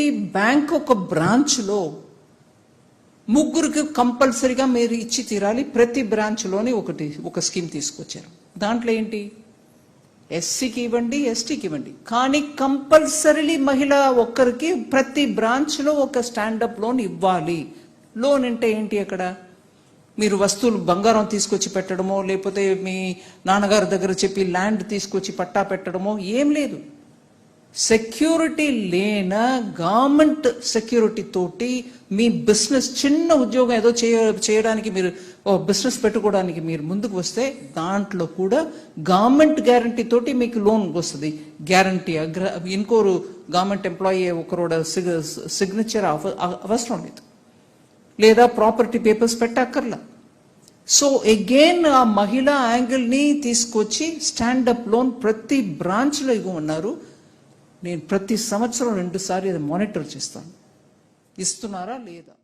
ప్రతి బ్యాంక్ ఒక బ్రాంచ్లో ముగ్గురికి కంపల్సరీగా మీరు ఇచ్చి తీరాలి. ప్రతి బ్రాంచ్లోని ఒక స్కీమ్ తీసుకొచ్చారు. దాంట్లో ఏంటి, ఎస్సీకి ఇవ్వండి, ఎస్టీకి ఇవ్వండి, కానీ కంపల్సరీ మహిళ ఒక్కరికి ప్రతి బ్రాంచ్లో ఒక స్టాండప్ లోన్ ఇవ్వాలి. లోన్ అంటే ఏంటి, అక్కడ మీరు వస్తువులు బంగారం తీసుకొచ్చి పెట్టడమో, లేకపోతే మీ నాన్నగారి దగ్గర చెప్పి ల్యాండ్ తీసుకొచ్చి పట్టా పెట్టడమో ఏం లేదు. సెక్యూరిటీ లేన గవర్నమెంట్ సెక్యూరిటీ తోటి మీ బిజినెస్, చిన్న ఉద్యోగం ఏదో చేయడానికి మీరు బిజినెస్ పెట్టుకోవడానికి మీరు ముందుకు వస్తే దాంట్లో కూడా గవర్నమెంట్ గ్యారంటీ తోటి మీకు లోన్ వస్తుంది. గ్యారంటీ ఇంకోరు గవర్నమెంట్ ఎంప్లాయీ ఒకరోడ సిగ్నేచర్ అవసరం లేదు, లేదా ప్రాపర్టీ పేపర్స్ పెట్టక్కర్లా. సో అగైన్ ఆ మహిళా యాంగిల్ని తీసుకొచ్చి స్టాండప్ లోన్ ప్రతి బ్రాంచ్లో ఇవ్వమన్నారు. నేను ప్రతి సంవత్సరం 2 సార్లు మానిటర్ చేస్తాను, ఇస్తున్నారా లేదా.